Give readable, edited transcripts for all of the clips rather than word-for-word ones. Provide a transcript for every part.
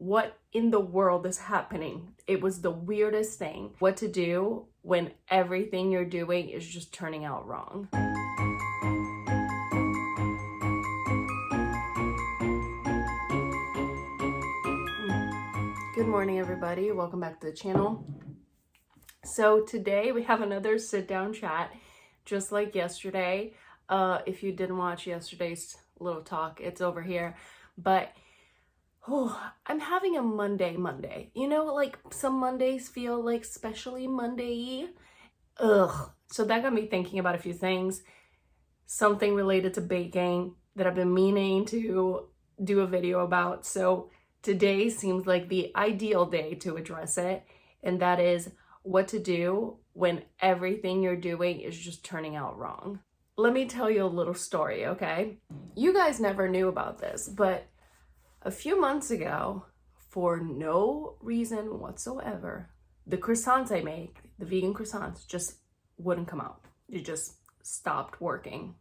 what in the world is happening? It was the weirdest thing. What to do when everything you're doing is just turning out wrong. Good morning, everybody. Welcome back to the channel. So today we have another sit down chat, just like yesterday. If you didn't watch yesterday's little talk, it's over here. But I'm having a Monday. You know, like some Mondays feel like especially Monday-y. So that got me thinking about a few things. Something related to baking that I've been meaning to do a video about. So today seems like the ideal day to address it. And that is what to do when everything you're doing is just turning out wrong. Let me tell you a little story, okay? You guys never knew about this, but a few months ago, for no reason whatsoever, the croissants I make, the vegan croissants, just wouldn't come out. It just stopped working.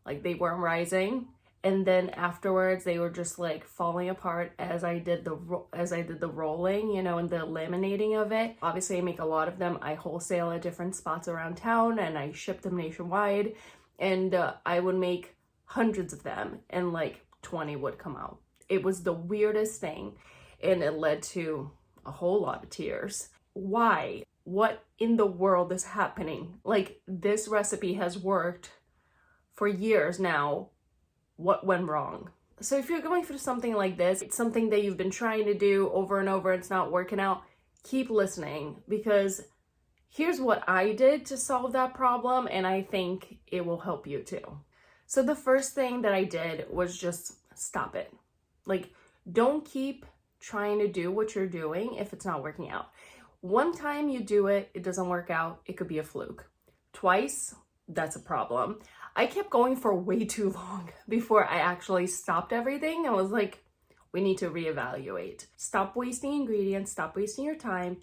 Like they weren't rising. And then afterwards, they were just like falling apart as I did the rolling, you know, and the laminating of it. Obviously, I make a lot of them. I wholesale at different spots around town, and I ship them nationwide. And I would make hundreds of them, and like 20 would come out. It was the weirdest thing, and it led to a whole lot of tears. Why? What in the world is happening? Like, this recipe has worked for years now. What went wrong? So if you're going through something like this, it's something that you've been trying to do over and over, it's not working out, keep listening, because here's what I did to solve that problem, and I think it will help you too. So the first thing that I did was just stop it. Like, don't keep trying to do what you're doing if it's not working out. One time you do it, it doesn't work out, it could be a fluke. Twice, that's a problem. I kept going for way too long before I actually stopped everything. I was like, we need to reevaluate. Stop wasting ingredients, stop wasting your time.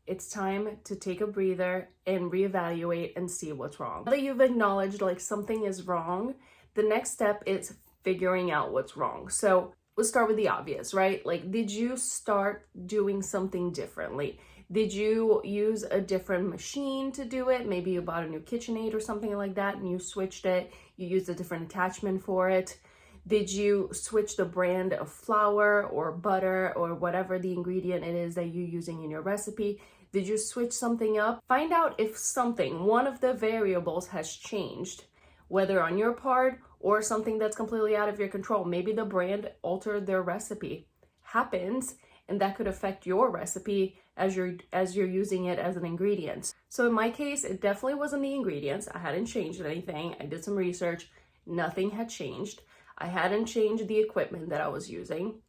It's time to take a breather and reevaluate and see what's wrong. Now that you've acknowledged like something is wrong, the next step is figuring out what's wrong. So we'll start with the obvious, right? Like, did you start doing something differently? Did you use a different machine to do it? Maybe you bought a new KitchenAid or something like that and you switched it. You used a different attachment for it. Did you switch the brand of flour or butter or whatever the ingredient it is that you're using in your recipe? Did you switch something up? Find out if one of the variables has changed, whether on your part or something that's completely out of your control. Maybe the brand altered their recipe. Happens, and that could affect your recipe as you're using it as an ingredient. So in my case, it definitely wasn't the ingredients. I hadn't changed anything. I did some research. Nothing had changed. I hadn't changed the equipment that I was using.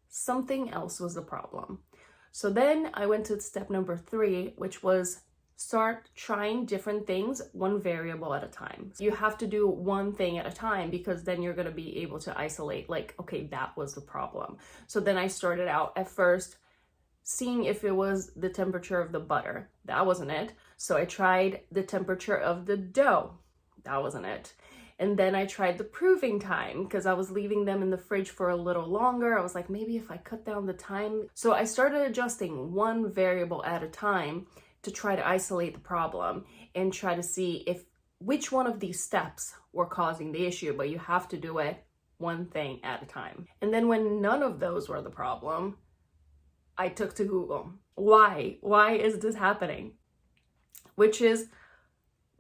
Something else was the problem. So then I went to step number 3, which was start trying different things, one variable at a time. You have to do one thing at a time, because then you're going to be able to isolate, like, okay, that was the problem. So then I started out at first seeing if it was the temperature of the butter. That wasn't it. So I tried the temperature of the dough. That wasn't it. And then I tried the proving time, because I was leaving them in the fridge for a little longer. I was like, maybe if I cut down the time. So I started adjusting one variable at a time to try to isolate the problem and try to see which one of these steps were causing the issue, but you have to do it one thing at a time. And then when none of those were the problem, I took to Google. Why? Why is this happening? Which is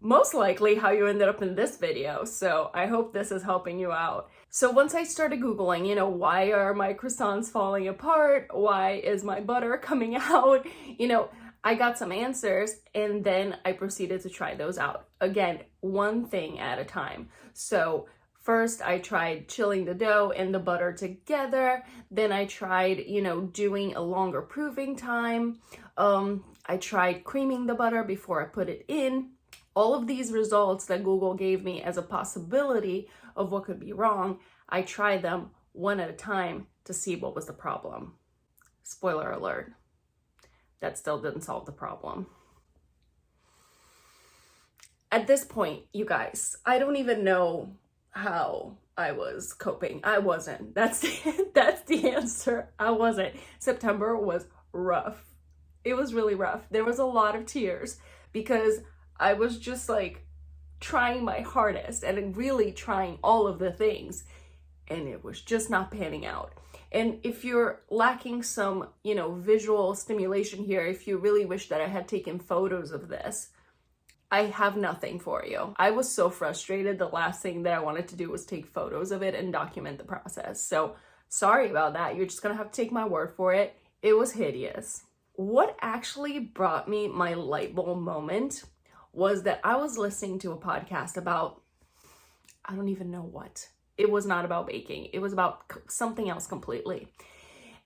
most likely how you ended up in this video. So I hope this is helping you out. So once I started Googling, you know, why are my croissants falling apart? Why is my butter coming out? You know, I got some answers, and then I proceeded to try those out. Again, one thing at a time. So first I tried chilling the dough and the butter together. Then I tried, you know, doing a longer proving time. I tried creaming the butter before I put it in. All of these results that Google gave me as a possibility of what could be wrong, I tried them one at a time to see what was the problem. Spoiler alert. That still didn't solve the problem. At this point, you guys, I don't even know how I was coping. I wasn't. That's the answer. I wasn't. September was rough. It was really rough. There was a lot of tears because I was just like trying my hardest and really trying all of the things, and it was just not panning out. And if you're lacking some, visual stimulation here, if you really wish that I had taken photos of this, I have nothing for you. I was so frustrated. The last thing that I wanted to do was take photos of it and document the process. So sorry about that. You're just gonna have to take my word for it. It was hideous. What actually brought me my light bulb moment was that I was listening to a podcast about, I don't even know what. It was not about baking. It was about something else completely.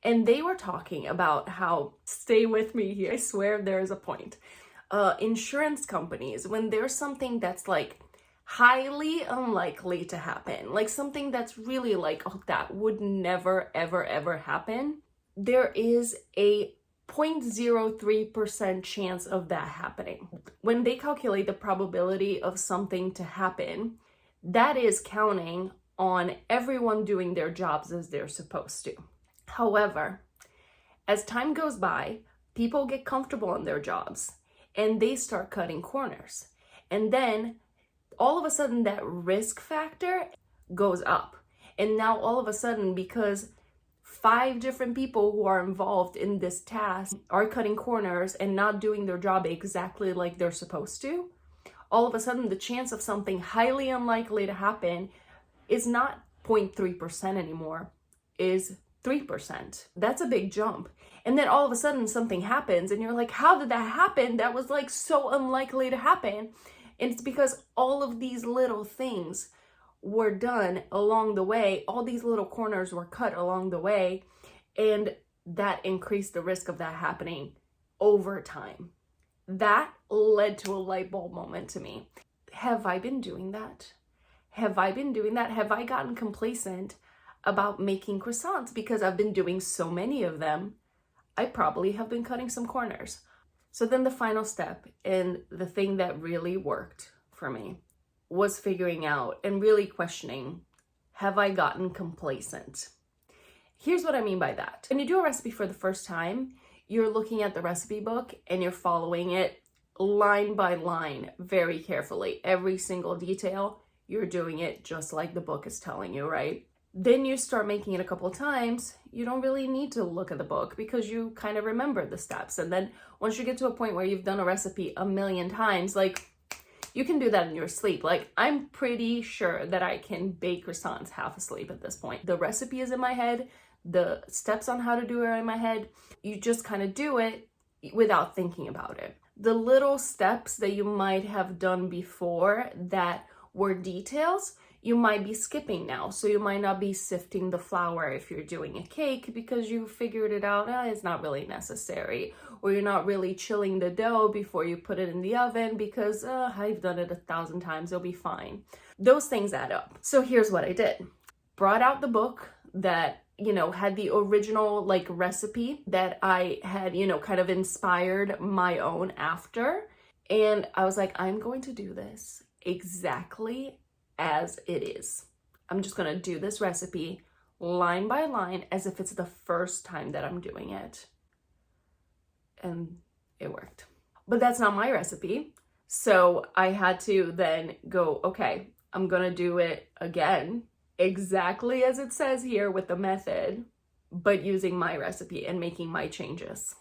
And they were talking about how, stay with me here, I swear there is a point. Insurance companies, when there's something that's like highly unlikely to happen, like something that's really like, oh, that would never, ever, ever happen, there is a 0.03% chance of that happening. When they calculate the probability of something to happen, that is counting on everyone doing their jobs as they're supposed to. However, as time goes by, people get comfortable in their jobs and they start cutting corners. And then all of a sudden that risk factor goes up. And now all of a sudden, because 5 different people who are involved in this task are cutting corners and not doing their job exactly like they're supposed to, all of a sudden the chance of something highly unlikely to happen is not 0.3% anymore, is 3%. That's a big jump. And then all of a sudden something happens and you're like, how did that happen? That was like so unlikely to happen. And it's because all of these little things were done along the way. All these little corners were cut along the way. And that increased the risk of that happening over time. That led to a light bulb moment to me. Have I been doing that? Have I been doing that? Have I gotten complacent about making croissants because I've been doing so many of them? I probably have been cutting some corners. So then the final step, and the thing that really worked for me, was figuring out and really questioning, have I gotten complacent? Here's what I mean by that. When you do a recipe for the first time, you're looking at the recipe book and you're following it line by line very carefully. Every single detail, you're doing it just like the book is telling you, right? Then you start making it a couple of times, you don't really need to look at the book because you kind of remember the steps. And then once you get to a point where you've done a recipe a million times, like, you can do that in your sleep. Like, I'm pretty sure that I can bake croissants half asleep at this point. The recipe is in my head. The steps on how to do it are in my head. You just kind of do it without thinking about it. The little steps that you might have done before that were details, you might be skipping now. So you might not be sifting the flour if you're doing a cake because you figured it out, it's not really necessary. Or you're not really chilling the dough before you put it in the oven because I've done it 1,000 times, it'll be fine. Those things add up. So here's what I did. Brought out the book that, had the original like recipe that I had, kind of inspired my own after. And I was like, I'm going to do this exactly as it is. I'm just going to do this recipe line by line as if it's the first time that I'm doing it. And it worked. But that's not my recipe. So I had to then go, okay, I'm going to do it again, exactly as it says here with the method, but using my recipe and making my changes.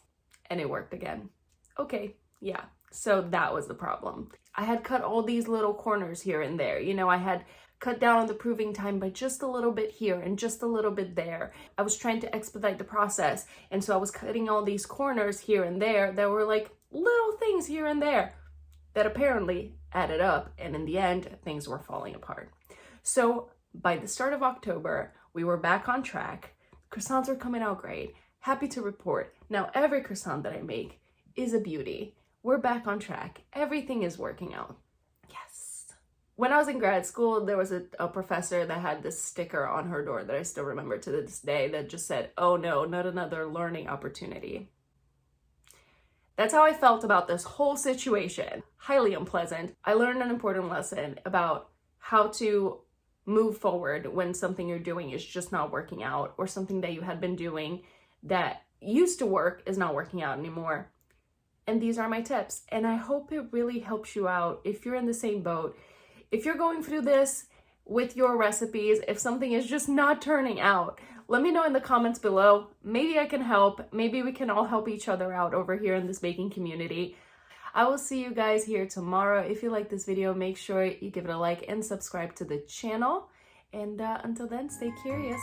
And it worked again. Okay, yeah. So that was the problem. I had cut all these little corners here and there. I had cut down on the proving time by just a little bit here and just a little bit there. I was trying to expedite the process. And so I was cutting all these corners here and there that were like little things here and there that apparently added up. And in the end, things were falling apart. So by the start of October, we were back on track. Croissants are coming out great. Happy to report. Now every croissant that I make is a beauty. We're back on track. Everything is working out. Yes. When I was in grad school, there was a professor that had this sticker on her door that I still remember to this day that just said, oh no, not another learning opportunity. That's how I felt about this whole situation. Highly unpleasant. I learned an important lesson about how to move forward when something you're doing is just not working out, or something that you had been doing that used to work is not working out anymore. And these are my tips, and I hope it really helps you out if you're in the same boat. If you're going through this with your recipes, if something is just not turning out, let me know in the comments below. Maybe I can help. Maybe we can all help each other out over here in this baking community. I will see you guys here tomorrow. If you like this video, make sure you give it a like and subscribe to the channel. And until then, stay curious.